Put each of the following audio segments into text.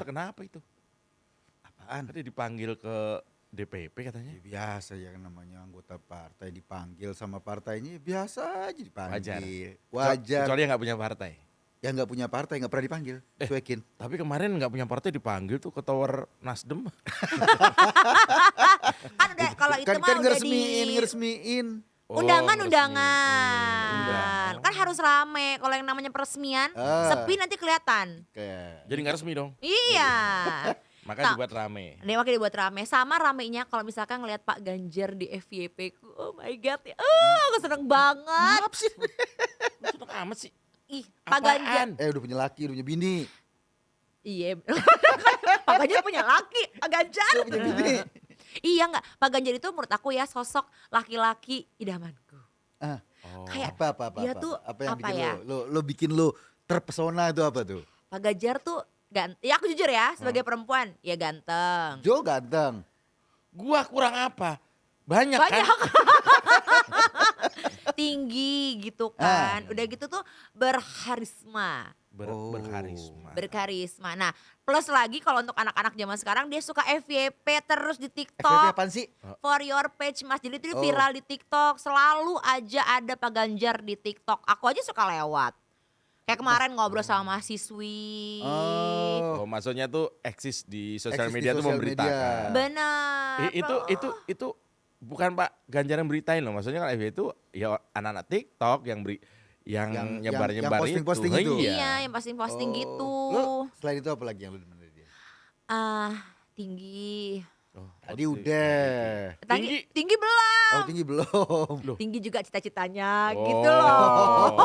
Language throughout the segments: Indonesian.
Ganjar kenapa itu? Apaan? Tadi dipanggil ke DPP katanya. Ya, biasa ya namanya anggota partai dipanggil sama partainya biasa aja dipanggil. Wajar. Kecuali yang nggak punya partai. Yang nggak punya partai nggak pernah dipanggil. Cuekin. Tapi kemarin nggak punya partai dipanggil tuh ke tower Nasdem. Kan udah kalau itu mah udah ngeresmiin. undangan. Undangan. Kan harus rame. Kalau yang namanya peresmian, sepi nanti kelihatan. Jadi nggak resmi dong. Iya. Makanya dibuat rame. Ini makanya dibuat rame. Sama ramenya kalau misalkan ngelihat Pak Ganjar di FYP ku. Oh my God ya. Aku seneng banget. Apa sih? Seneng amat sih. Ih, Pak Ganjar. Udah punya laki, udah punya bini. Iya. Pak Ganjar punya laki. Pak Ganjar. Udah punya bini. Iya enggak. Pak Ganjar itu menurut aku ya sosok laki-laki idamanku. Kayak Apa dia tuh apa yang apa bikin ya? lo bikin lo terpesona itu apa tuh? Pak Ganjar tuh ya aku jujur ya sebagai perempuan ya ganteng. Jo ganteng. Gua kurang apa? Banyak kan? Tinggi gitu kan. Udah gitu tuh berharisma. Berkarisma. Berkarisma. Nah plus lagi kalau untuk anak-anak zaman sekarang dia suka FYP terus di FYP TikTok. apaan sih? For your page mas. Jadi itu viral di TikTok. Selalu aja ada Pak Ganjar di TikTok. Aku aja suka lewat. Kayak kemarin ngobrol sama mahasiswi. Oh, maksudnya tuh eksis di sosial Eksis di media tuh sosial memberitakan. Benar. Itu bukan Pak Ganjar yang beritain loh. Maksudnya kan FB itu ya anak-anak TikTok yang nyebar-nyebar yang posting-posting itu. Iya, yang posting-posting gitu. Lo selain itu apa lagi yang lo demen dari dia? Tinggi. Tadi udah. Tinggi belum. Oh tinggi belum. Tinggi juga cita-citanya Oh. gitu loh.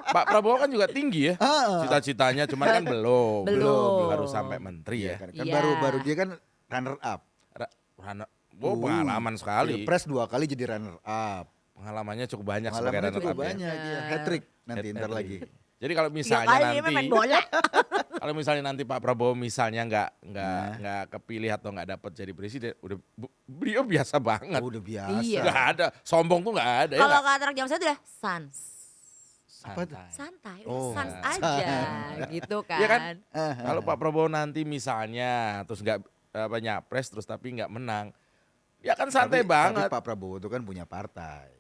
Pak Prabowo kan juga tinggi ya. Cita-citanya cuman kan belum. Belum. Harus sampai menteri ya. Kan Iya. baru dia kan runner up. Pengalaman sekali. Pilpres 2 kali jadi runner up. Pengalamannya cukup banyak sebagai Pengalamannya runner cukup up ya. banyak ya. Hat-trick nanti ntar lagi. Jadi kalau 3 misalnya kali dia main bola. kalau misalnya nanti Pak Prabowo misalnya nggak kepilih atau nggak dapat jadi presiden, udah beliau biasa banget. Udah biasa. Iya. Nggak ada, sombong tuh nggak ada. Kalau ya kata anak zaman saya itu udah sans. Apa tuh? Santai, Oh, sans aja gitu kan. Iya kan? Kalau Pak Prabowo nanti misalnya terus nggak nyapres terus tapi nggak menang, ya kan santai banget. Tapi Pak Prabowo itu kan punya partai.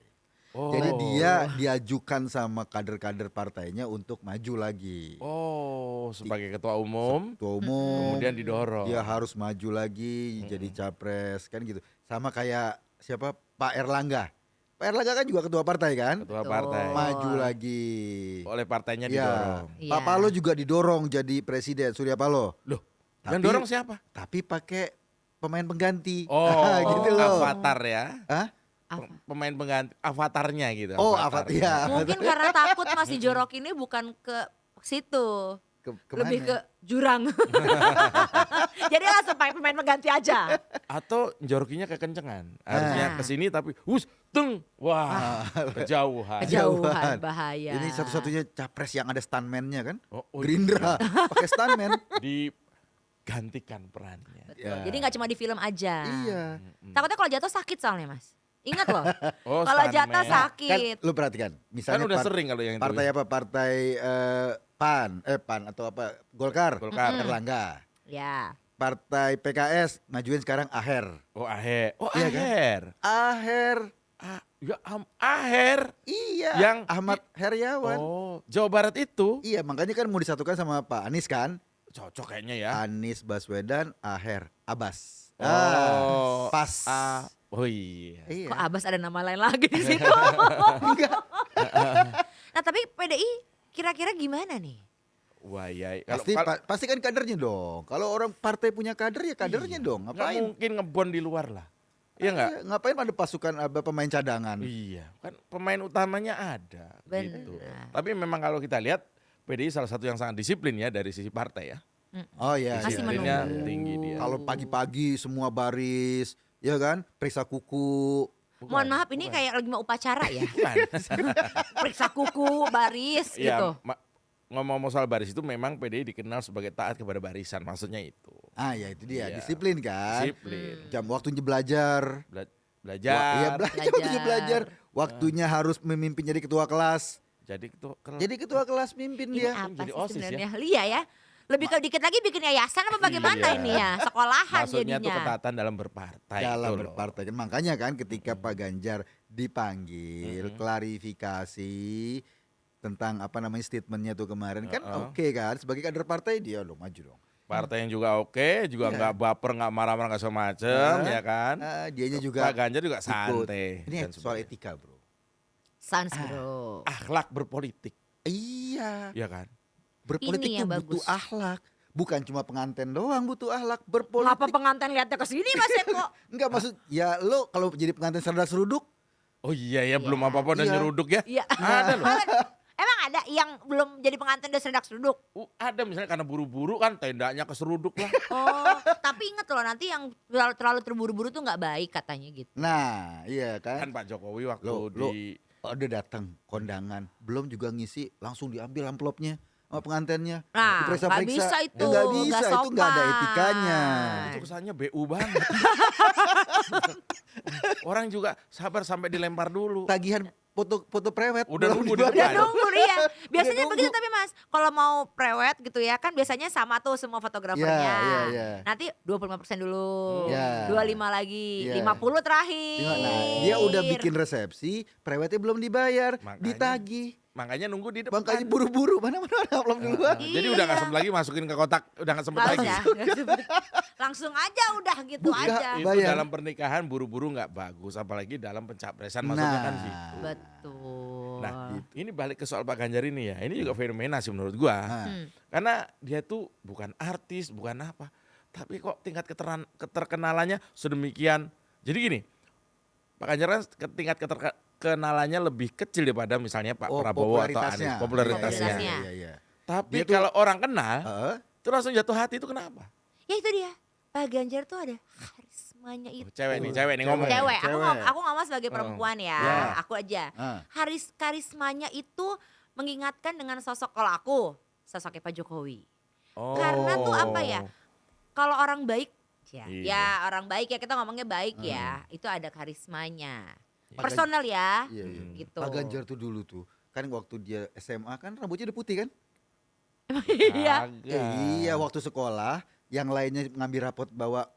Oh. Jadi dia diajukan sama kader-kader partainya untuk maju lagi. Oh, sebagai ketua umum, Ketua umum. kemudian didorong. Dia harus maju lagi jadi capres kan gitu. Sama kayak siapa Pak Erlangga. Pak Erlangga kan juga ketua partai kan? Ketua Betul. partai. Maju lagi. Oleh partainya Ya. didorong. Iya. Pak Paloh juga didorong jadi presiden, Surya Paloh. Loh, yang dorong siapa? Tapi pakai pemain pengganti. Oh, gitu loh. avatar ya. Hah? Pemain pengganti avatarnya gitu. Oh, avatar ya. Mungkin karena takut Mas dijorok ini bukan ke situ. Lebih ke jurang. Jadi langsung pakai pemain pengganti aja. Atau jorokinya kekencengan. Harusnya kesini tapi wah, kejauhan. Kejauhan bahaya. Ini satu-satunya capres yang ada stuntman-nya kan? Oh, Gerindra pakai stuntman. Digantikan perannya. Betul. Jadi nggak cuma di film aja. Iya. Takutnya kalau jatuh sakit soalnya Mas. Ingat loh. Oh, Kalau stuntman. jatuh Kan sakit. lu perhatikan, misalnya Kan udah sering kalau yang itu. partai apa? Partai PAN atau apa? Golkar. Erlangga. Ya. Partai PKS majuin sekarang Aher. Oh, Aher. Oh, Iya kan? Aher. Aher. Aher. Iya. Yang Ahmad Heriawan. Oh, Jawa Barat itu. Iya, makanya kan mau disatukan sama Pak Anies kan? Cocok kayaknya ya. Anies Baswedan, Aher, Abbas. Oh, pas. Oh iya. Iya. Kok Abbas ada nama lain lagi di situ? Enggak. Nah tapi PDI kira-kira gimana nih? Wah iya. Pasti kan kadernya dong. Kalau orang partai punya kader ya kadernya dong. Nggak Ngapain? mungkin ngebon di luar lah. Iya nggak? Iya, ngapain ada pasukan pemain cadangan? Iya, kan pemain utamanya ada. Benar. Gitu. Tapi memang kalau kita lihat PDI salah satu yang sangat disiplin ya dari sisi partai ya. Oh iya. Masih iya. Disiplinnya menunggu. tinggi dia. Kalau pagi-pagi semua baris, ya kan? Periksa kuku. Mohon maaf ini kayak lagi mau upacara ya. Bukan. Periksa kuku, baris gitu. Iya, ngomong-ngomong soal baris itu memang PDI dikenal sebagai taat kepada barisan, maksudnya itu. Ah ya itu dia, Iya. disiplin kan? Disiplin. Jam waktunya belajar. Belajar. Iya waktunya belajar. Waktunya harus memimpin jadi ketua kelas. Jadi itu Jadi ketua kelas mimpin Ini dia. apa Jadi sih OSIS sebenarnya? Lia ya. Lebih ke dikit lagi bikin yayasan apa bagaimana Iya. ini ya? Sekolahan Maksudnya tuh jadinya. ketatan dalam berpartai. dalam itu loh. berpartai. Makanya kan ketika Pak Ganjar dipanggil klarifikasi tentang apa namanya statementnya tuh kemarin kan oke kan sebagai kader partai dia lo maju dong. Partai yang juga oke, juga Iya. nggak baper, nggak marah-marah, nggak semacam, ya kan? Dianya juga Pak Ganjar juga ikut. santai. Ini dan soal sebagainya. etika bro. Sans bro. Akhlak berpolitik, Iya. ya kan? Berpolitik Ini tuh yang butuh bagus. akhlak. Bukan cuma pengantin doang butuh akhlak. Berpolitik. Ngapa pengantin lihatnya ke sini Mas Eko? Enggak maksud ya lo kalau jadi pengantin serdak-seruduk Oh iya ya, Iya. belum apa-apa udah Iya. nyeruduk ya. Iya. Ada loh. Emang ada yang belum jadi pengantin udah sedak-seduk? Ada misalnya karena buru-buru kan tendanya keseruduk lah. Oh, tapi inget loh nanti yang terlalu terburu-buru tuh nggak baik katanya gitu. Nah iya Kan kan. Pak Jokowi waktu Lo di udah datang kondangan belum juga ngisi langsung diambil amplopnya sama pengantinnya. Nah, nggak bisa itu, Ya, nggak bisa nggak itu nggak ada sopan. etikanya. itu kesannya BU banget. Orang juga sabar sampai dilempar dulu. Tagihan foto prewet Udah belum nunggu di dibayar. Udah depan. nunggu iya. Biasanya nunggu. begitu tapi Mas, kalau mau prewed gitu ya kan biasanya sama tuh semua fotografernya. Iya. Nanti 25% dulu, Iya. 25 lagi, Iya. 50 terakhir. Nah, dia udah bikin resepsi, prewetnya belum dibayar, Makanya. ditagih. Makanya nunggu di depan. Makanya buru-buru, mana amplop duluan. Jadi udah nggak Iya. sempet lagi masukin ke kotak, udah nggak sempet Nggak lagi. usah, nggak sempet. Langsung aja udah gitu Buka. aja. Itu Bayar. dalam pernikahan buru-buru nggak bagus, apalagi dalam pencapresan maksudnya kan gitu. Betul. Nah, ini balik ke soal Pak Ganjar ini ya. Ini juga fenomena sih menurut gua. Hmm. Karena dia tuh bukan artis, bukan apa. Tapi kok tingkat keterkenalannya sedemikian. Jadi gini, Pak Ganjar kan tingkat keterkenalannya lebih kecil daripada misalnya Pak Prabowo atau Anies. Popularitasnya. Popularitasnya. Iya. Tapi Dia tuh- kalau orang kenal, Heeh. itu langsung jatuh hati itu kenapa? Ya itu dia. Pak Ganjar tuh ada karismanya itu. Cewek nih ngomong. Cewek, Cewek. aku ngomong sebagai perempuan ya, Ya. aku aja. Ah. Karismanya itu mengingatkan dengan sosok kalau aku, sosoknya Pak Jokowi. Oh. Karena tuh apa ya? Kalau orang baik, ya, Iya. ya orang baik ya kita ngomongnya baik ya, itu ada karismanya. Pak Personal ya, Iya, iya. gitu. Pak Ganjar tuh dulu tuh, kan waktu dia SMA kan rambutnya udah putih kan? Iya. Kagak. Iya, waktu sekolah yang lainnya ngambil rapot bawa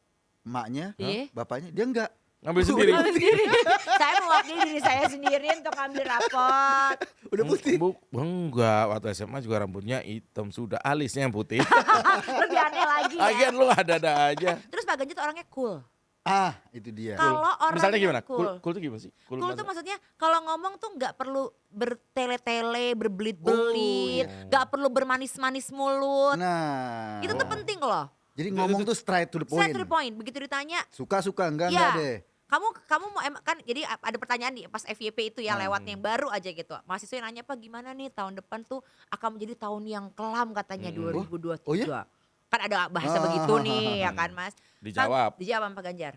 emaknya, Iya. bapaknya, dia enggak. Ngambil sendiri. Ambil sendiri. Saya mewakili diri saya sendiri untuk ambil rapot. Udah putih. Enggak, waktu SMA juga rambutnya hitam, sudah alisnya yang putih. Lebih aneh lagi ya. Lagian lu ada-ada aja. Terus Pak Ganjar tuh orangnya cool. Ah, itu dia. Kalau orangnya Misalnya gimana? cool. Cool tuh gimana sih? Cool tuh maksudnya kalau ngomong tuh nggak perlu bertele-tele, berbelit-belit, nggak perlu bermanis-manis mulut. Nah, Itu tuh penting loh. jadi ngomong tuh straight to the point. Straight to the point. Begitu ditanya, Suka-suka enggak ya deh. kamu mau kan jadi ada pertanyaan di pas FYP itu ya lewat yang baru aja gitu. Mahasiswa yang nanya Pak gimana nih tahun depan tuh akan menjadi tahun yang kelam katanya 2023. Oh ya? Kan ada bahasa begitu nih ya kan Mas. Dijawab. Dijawab sama Pak Ganjar.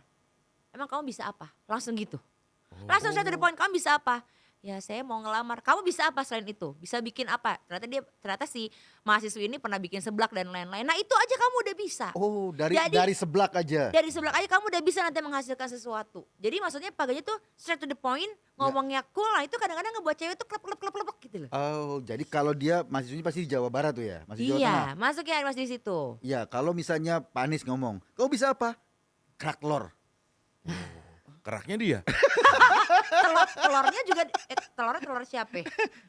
Emang kamu bisa apa? Langsung gitu. Langsung straight to the point, kamu bisa apa? Ya saya mau ngelamar. Kamu bisa apa selain itu? Bisa bikin apa? Ternyata si mahasiswa ini pernah bikin seblak dan lain-lain. Nah itu aja kamu udah bisa. Oh, Jadi- dari seblak aja. Dari seblak aja kamu udah bisa nanti menghasilkan sesuatu. Jadi maksudnya Pak Ganjar tuh straight to the point, ngomongnya cool. Nah itu kadang-kadang ngebuat cewek tuh klep gitu loh. Oh, jadi kalau dia mahasiswanya pasti di Jawa Barat tuh ya? Masih Jawa Tengah? Iya, masuk ya Mas di situ. Iya, kalau misalnya Pak Anies ngomong, kau bisa apa? Kerak telur. Keraknya dia. Telurnya juga, telurnya telur siapa?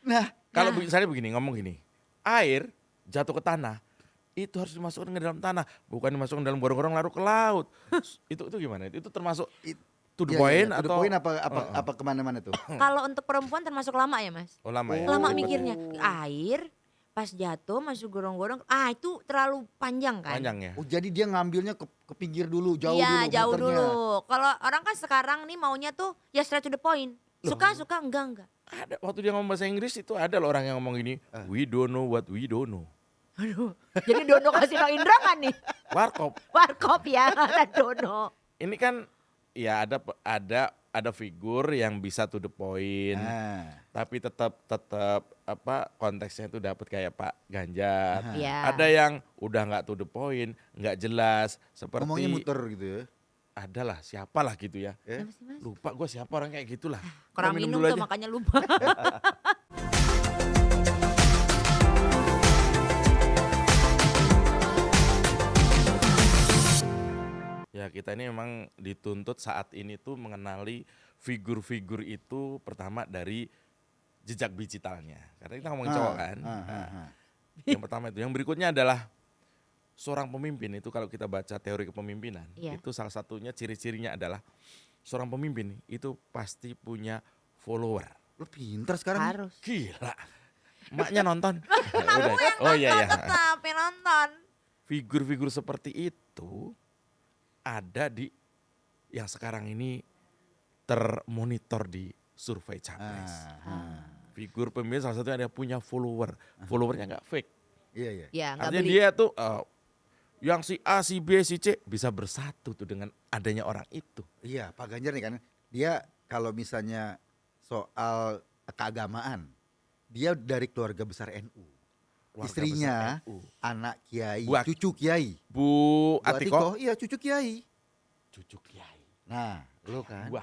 Nah, Kalau misalnya begini, ngomong gini. Air jatuh ke tanah, itu harus dimasukkan ke dalam tanah, bukan dimasukkan dalam gorong-gorong lalu ke laut. itu gimana? Itu termasuk to the iya, point iya, to the atau point apa kemana-mana tuh? Kalau untuk perempuan termasuk lama ya Mas? Oh, lama ya? Lama Ribet. mikirnya. Air pas jatuh masuk gorong-gorong, itu terlalu panjang kan? Panjang ya? Oh, jadi dia ngambilnya ke pinggir dulu, jauh Iya, dulu. jauh muternya. dulu. Kalau orang kan sekarang nih maunya tuh ya straight to the point. Suka enggak. Ada waktu dia ngomong bahasa Inggris itu ada loh orang yang ngomong gini, we don't know what we don't know. Aduh. Jadi Dono kasih Bang Indra kan nih? Warkop. Warkop ya, ada Dono. Ini kan ya ada figur yang bisa to the point, Nah, tapi tetap apa konteksnya itu dapat kayak Pak Ganjar. Iya. Ada yang udah nggak to the point, nggak jelas seperti ngomongnya muter gitu ya. adalah siapalah gitu ya. Eh? Kenapa sih, Mas? Lupa gue siapa orang kayak gitulah. Kurang Gua minum dulu tuh aja. makanya lupa. Ya kita ini memang dituntut saat ini tuh mengenali figur-figur itu pertama dari jejak digitalnya. Karena kita ngomongin cowok kan. Nah, yang pertama itu. Yang berikutnya adalah seorang pemimpin itu kalau kita baca teori kepemimpinan. Iya. Itu salah satunya ciri-cirinya adalah seorang pemimpin itu pasti punya follower. Lu pintar sekarang. Harus. Gila. Maknya nonton. Aku Udah. yang Oh iya ya. tetap yang nonton. Figur-figur seperti itu ada di yang sekarang ini termonitor di survei capres. Figur pemimpin salah satunya ada punya follower. Followernya nggak fake. Iya, iya. Ya nggak Artinya beli. dia tuh yang si A, si B, si C bisa bersatu tuh dengan adanya orang itu. Iya, Pak Ganjar nih kan, dia kalau misalnya soal keagamaan, dia dari keluarga besar NU. Keluarga Istrinya besar NU. anak kiai, Bu cucu kiai. Bu Atiko, Iya cucu kiai. cucu kiai. Nah, lu kan. Gua.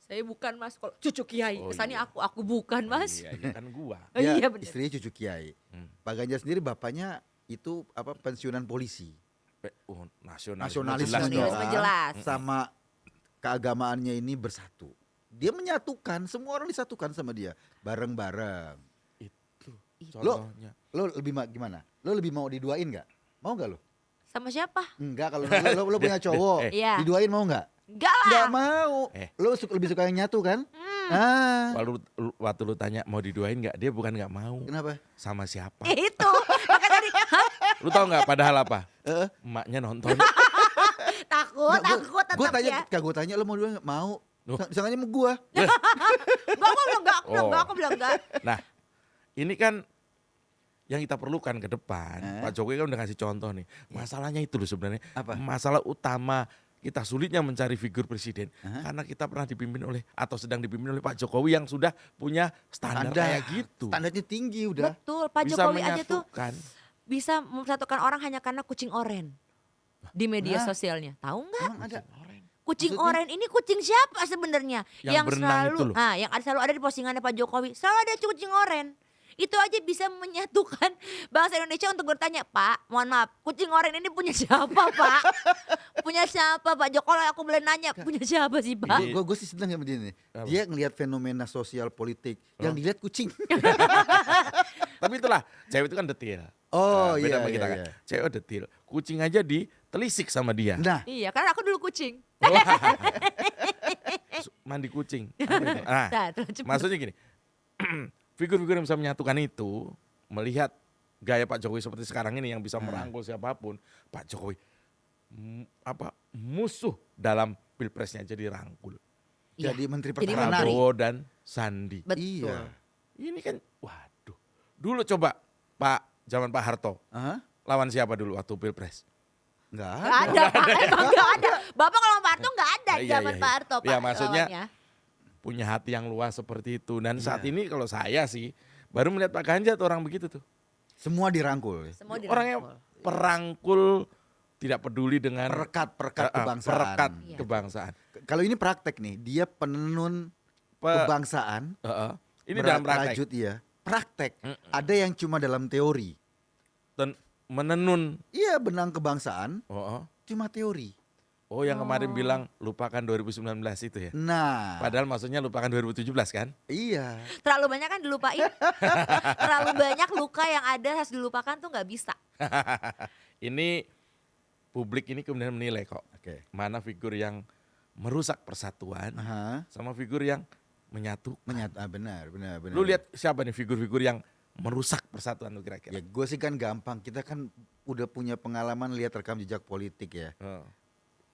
Saya bukan mas, kalau cucu kiai. Oh, Kesannya iya. aku bukan mas. Iya, iya kan gua. Oh, Dia iya benar. istrinya cucu kiai. Hmm. Pak Ganjar sendiri bapaknya itu apa pensiunan polisi. Nasionalisme Nasionalisme jelas nya. dong. Nasionalisme jelas. Sama keagamaannya ini bersatu. Dia menyatukan, semua orang disatukan sama dia, bareng-bareng. Itu Lo- contohnya. Lo lebih gimana? Lo lebih mau diduain nggak? Mau nggak lo? Sama siapa? Enggak, kalau lo punya cowok, Iya. diduain mau nggak? Enggak Nggak lah. mau. Eh. Lo lebih suka yang nyatu kan? Ah, Waktu lu tanya mau diduain nggak, dia bukan nggak mau. kenapa? Sama siapa? Itu. Maka tadi Lu tahu nggak padahal apa? Eh, Emaknya nonton. takut gue tetap tanya, ya. gue tanya lo mau diduain nggak? Mau. Loh. Misalnya sama gue. Enggak, aku bilang enggak, Oh. aku bilang enggak. Nah, ini kan yang kita perlukan ke depan. Eh. Pak Jokowi kan udah ngasih contoh nih. Masalahnya itu loh sebenarnya. Apa? Masalah utama kita sulitnya mencari figur presiden karena kita pernah dipimpin oleh atau sedang dipimpin oleh Pak Jokowi yang sudah punya standar kayak gitu. Standarnya tinggi udah. Betul, Pak Bisa Jokowi aja tuh menyatukan. bisa mempersatukan orang hanya karena kucing oren di media Nah. sosialnya. Tahu nggak? Emang ada. Kucing Maksudnya? oren ini kucing siapa sebenarnya? Yang berenang selalu, itu loh. yang selalu ada di postingannya Pak Jokowi. Selalu ada kucing oren. Itu aja bisa menyatukan bangsa Indonesia untuk bertanya, Pak, mohon maaf, kucing oren ini punya siapa, Pak? Punya siapa, Pak Jokowi? Aku boleh nanya, punya siapa sih, Pak? Iya. Gue sih seneng sama dia nih. Apa? Dia ngelihat fenomena sosial politik yang dilihat kucing. Tapi itulah, cewek itu kan detil. Oh, Nah, beda iya, sama kita iya, kan. iya. Cewek detil. Kucing aja ditelisik sama dia. Nah, Iya, karena aku dulu kucing. Mandi kucing. Apa itu? Nah, Nah, terus cepet. maksudnya gini, figur-figur yang bisa menyatukan itu, melihat gaya Pak Jokowi seperti sekarang ini yang bisa merangkul siapapun, Pak Jokowi musuh dalam pilpresnya jadi rangkul. Iya. jadi menteri Jadi pertahanan. menteri. Prabowo dan Sandi. Betul. Iya. Ini kan, waduh. Dulu coba zaman Pak Harto, Hah? lawan siapa dulu waktu pilpres? Nggak Nggak ada. ada, Pak. Emang nggak ada. Bapak kalau Pak Harto nggak ada Iya, zaman iya, Pak iya. Harto, Pak. Iya, maksudnya lawannya. Punya hati yang luas seperti itu. Dan saat Iya. ini kalau saya sih, baru melihat Pak Ganjar tuh orang begitu tuh. Semua dirangkul. Semua Orangnya dirangkul. perangkul, tidak peduli dengan Perekat kebangsaan. perekat Iya. kebangsaan. Kalau ini praktek nih, dia penenun kebangsaan. Ini dalam praktek. berlanjut, iya. Praktek. Mm-mm. Ada yang cuma dalam teori. Dan menenun. Iya, benang kebangsaan Oh, cuma teori. yang kemarin bilang lupakan 2019 itu ya. Nah, Padahal maksudnya lupakan 2017 kan? iya. Terlalu banyak kan dilupain. Terlalu banyak luka yang ada harus dilupakan tuh nggak bisa. Ini publik ini kemudian menilai kok. Oke. Mana figur yang merusak persatuan Aha. sama figur yang menyatukan. Benar. Lu lihat siapa nih figur-figur yang merusak persatuan lu Ya kira-kira? gue sih kan gampang. Kita kan udah punya pengalaman lihat rekam jejak politik ya. Oh.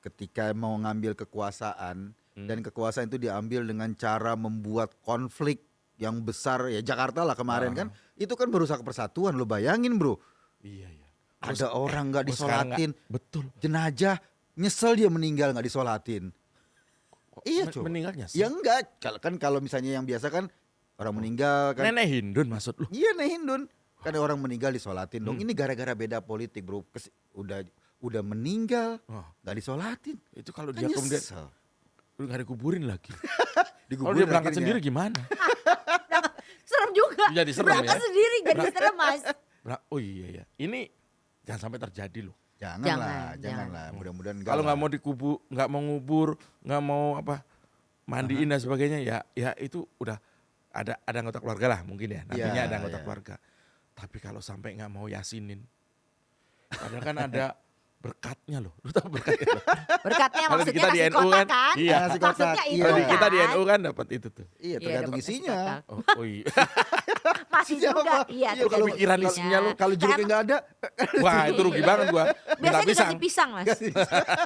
Ketika mau ngambil kekuasaan dan kekuasaan itu diambil dengan cara membuat konflik yang besar ya Jakarta lah kemarin kan itu kan merusak persatuan lo bayangin bro. Iya, iya. Ada orang nggak sekarang disolatin, betul. jenazah nyesel dia meninggal nggak disolatin. Kok Iya coba. meninggalnya Ya enggak, kalau misalnya yang biasa kan orang meninggal kan. Nenek Hindun maksud lu? Iya nih Hindun. Kan ada orang meninggal disolatin dong. Ini gara-gara beda politik bro. Udah meninggal Oh, nggak disolatin. itu kalau Kan dia kemudian nyesel. lu nggak dikuburin lagi. Kalau Diguburin dia berangkat akhirnya. sendiri gimana? Serem juga. Jadi serem Berangkat ya. sendiri jadi serem mas. Oh iya ya. Ini jangan sampai terjadi loh. Janganlah. Mudah-mudahan enggak Kalau lah. nggak mau dikubur, nggak mau ngubur, nggak mau mandiin dan sebagainya, ya itu udah ada anggota keluarga lah mungkin ya. Nantinya Iya, ada anggota iya. keluarga. Tapi kalau sampai nggak mau yasinin, padahal kan ada berkatnya loh. Lu tahu berkatnya? Berkatnya Kalau maksudnya kita di kasih NU kotak kan, kan? iya. Ngasih kotak, Maksudnya iya. itu Kalau di kita di kan? NU kan dapat itu tuh. Iya, Iya, tergantung dapat kasih isinya. kotak. Oh iya. Masih Isinya juga. apa? Iya, Iya, kalau kepikiran tergantung isinya lu. Kalau jeruknya enggak ada, Wah itu rugi banget gua. Minta Biasanya pisang. dikasih pisang mas.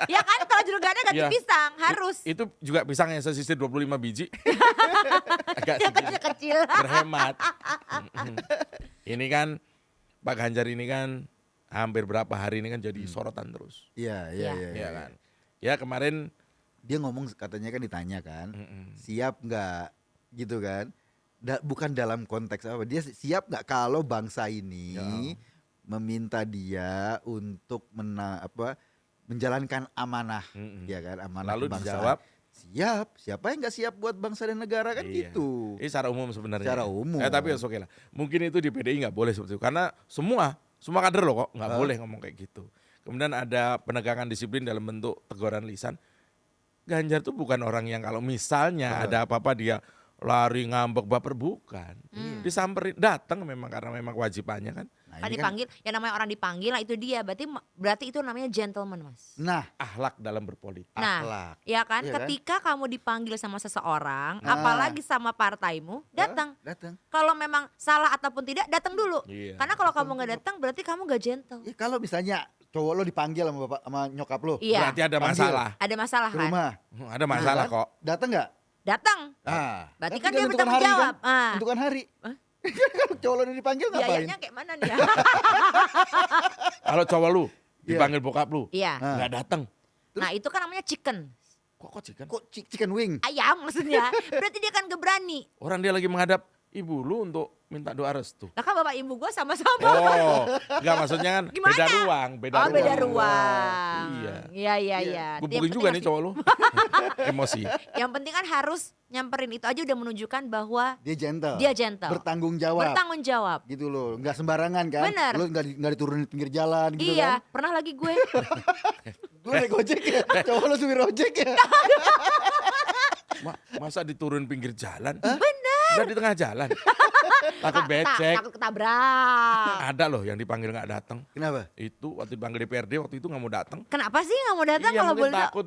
Ya kan kalau jeruk gak ada ganti Iya. pisang harus. Itu juga pisang yang saya sisir 25 biji. Agak Yang sedikit kecil-kecil. berhemat. Ini kan Pak Ganjar ini kan hampir berapa hari ini kan jadi sorotan terus. iya. Iya kan. Ya kemarin Dia ngomong katanya kan ditanya kan, mm-mm. siap nggak gitu kan? Bukan dalam konteks apa, dia siap nggak kalau bangsa ini Ya. meminta dia untuk menjalankan amanah, Mm-mm. ya kan, amanah Lalu kebangsaan. dijawab, Siap, siapa yang nggak siap buat bangsa dan negara kan iya. gitu. Ini secara umum sebenarnya. Secara umum. Tapi ya oke lah. Mungkin itu di PDI nggak boleh seperti itu. Karena semua kader loh kok nggak boleh ngomong kayak gitu. Kemudian ada penegakan disiplin dalam bentuk teguran lisan. Ganjar tuh bukan orang yang kalau misalnya ada apa-apa dia lari ngambek baper, bukan. Disamperin, datang memang karena memang kewajibannya kan. Nah, Kan ini kan, dipanggil, yang namanya orang dipanggil lah itu dia. Berarti itu namanya gentleman mas. nah, Akhlak dalam berpolitik. Nah, akhlak. ya kan, Iya kan? ketika kamu dipanggil sama seseorang, Ah. apalagi sama partaimu, datang. Datang. Kalau memang salah ataupun tidak, datang dulu. Iya. Karena kalau kamu nggak datang, berarti kamu gak gentle. Ya, kalau misalnya cowok lo dipanggil sama bapak sama nyokap lo Iya, Berarti ada Panggil. masalah. ada masalah ke kan? rumah, Ada masalah Nah, kok. datang nggak? Datang. Ah, Berarti tapi kan dia tentukan bertanggung hari jawab. Kan? Ah. Tentukan hari. Hah? Kalau cowok lo dipanggil ngapain? Biayanya kayak mana nih ya? Kalau cowok lu Iya. dipanggil bokap lu, Iya. Ah. nggak datang. Nah itu kan namanya chicken. Kok chicken? Kok chicken wing? Ayam maksudnya. Berarti dia kan gak berani. Orang dia lagi menghadap ibu lu untuk minta doa restu. Lah kan bapak ibu gue sama-sama. Oh, enggak maksudnya kan Gimana? beda ruang, Oh beda ruang. Iya. Iya. Gue Yang booking juga penting nih cowok lu. Emosi. Yang penting kan harus nyamperin itu aja udah menunjukkan bahwa Dia gentle. dia gentle. Bertanggung jawab. Bertanggung jawab. Gitu loh, nggak sembarangan kan? Bener. Lo nggak diturunin di pinggir jalan gitu Iya, kan? pernah lagi gue. Lo naik ojek ya? Cowok lo supir ojek ya? Masa diturun pinggir jalan? Benar. Udah di tengah jalan. Takut becek. Takut ketabrak. Ada loh yang dipanggil nggak datang. Kenapa? Itu waktu dipanggil DPRD waktu itu nggak mau datang. Kenapa sih gak mau datang Iya kalau mungkin boleh tahu? takut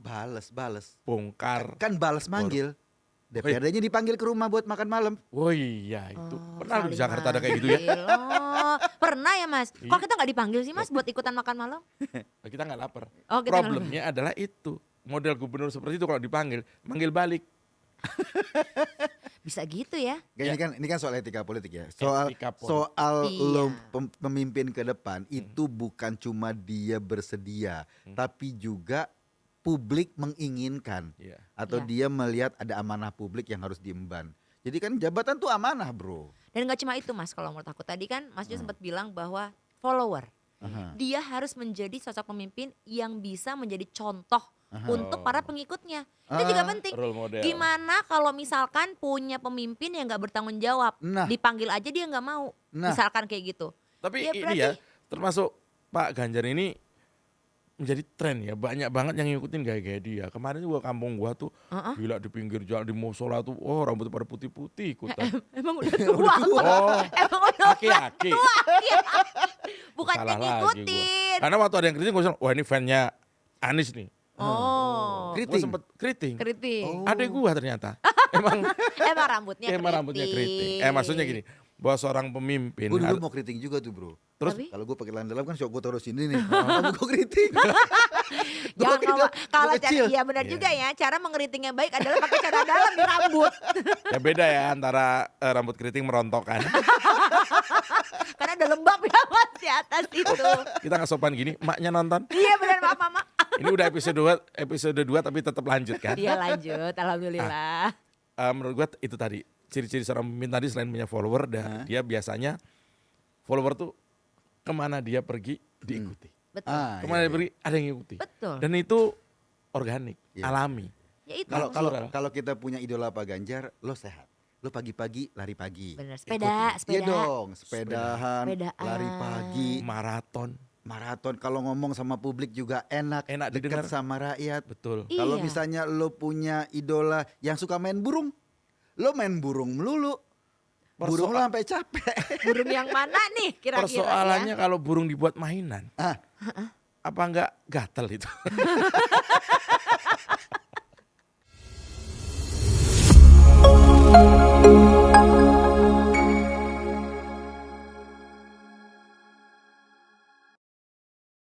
Bales. dibongkar. Kan balas manggil. DPRD-nya dipanggil ke rumah buat makan malam. Oh iya itu. Oh, Pernah lu di saling Jakarta ada kayak gitu ya? manggil. Oh, pernah ya mas? Kok Iya. kita gak dipanggil sih mas buat ikutan makan malam? Kita nggak lapar. Oh, kita nggak Problemnya adalah itu. Model gubernur seperti itu kalau dipanggil, manggil balik. Bisa gitu ya? Ini kan soal etika politik ya. Soal Etika politik. soal Iya. lo pemimpin ke depan itu bukan cuma dia bersedia, tapi juga publik menginginkan Iya. atau Iya. dia melihat ada amanah publik yang harus diemban. Jadi kan jabatan tuh amanah, bro. Dan gak cuma itu mas kalau menurut aku. Tadi kan mas Jo sempat bilang bahwa follower. Aha. Dia harus menjadi sosok pemimpin yang bisa menjadi contoh untuk para pengikutnya. Itu juga penting. Role model. Gimana kalau misalkan punya pemimpin yang gak bertanggung jawab. Nah. Dipanggil aja dia gak mau. Nah. Misalkan kayak gitu. Tapi Ya, ini berarti- ya, termasuk Pak Ganjar ini menjadi tren ya. Banyak banget yang ngikutin gaya-gaya dia. Kemarin juga kampung gua tuh gila di pinggir jalan di musola tuh, oh rambutnya pada putih-putih ikutan. Emang udah tua. Oh, Emang udah aki-aki. iya. Bukan Salah lagi ngikutin. gua. Karena waktu ada yang kritik gua bilang, wah ini fannya Anies nih. Oh. Gua Keriting. sempet keriting. Keriting. Adek gua ternyata. Emang Emang rambutnya emang rambutnya keriting. Maksudnya gini, bahwa seorang pemimpin Gue dulu harus- mau keriting juga tuh, bro. terus Tapi- Kalau gue pakai celana dalam kan shock gue taruh sini nih. Kamu gue keriting. Jangan Gua kalau kecil. cara iya benar juga ya. Cara mengeriting yang baik adalah pakai cara dalam di rambut. ya beda ya antara rambut keriting merontokkan. Karena ada lembab ya mas di atas itu. Kita nggak sopan gini, maknya nonton. Iya benar maaf mama. Ini udah episode 2 tapi tetap lanjut kan. Iya lanjut, alhamdulillah. Menurut gua itu tadi ciri-ciri seorang pemimpin tadi selain punya follower, dia biasanya follower tuh kemana dia pergi diikuti. Betul. Kemana dia pergi ada yang ngikuti. Betul. Dan itu organik, Iya. alami. Ya itu. Kalau Natural. kalau kita punya idola Pak Ganjar, lo sehat. lo pagi-pagi lari pagi. Bener, Ikutin. sepeda. Iya dong, sepedahan, Sepedaan. lari pagi, Maraton, maraton. Kalau ngomong sama publik juga enak, Enak dekat didengar. sama rakyat. betul. Kalau Iya. misalnya lo punya idola yang suka main burung, lo main burung melulu. Burung lo sampai capek. Burung yang mana nih kira-kira Persoalannya ya? kalau burung dibuat mainan, Ah, apa enggak gatel itu?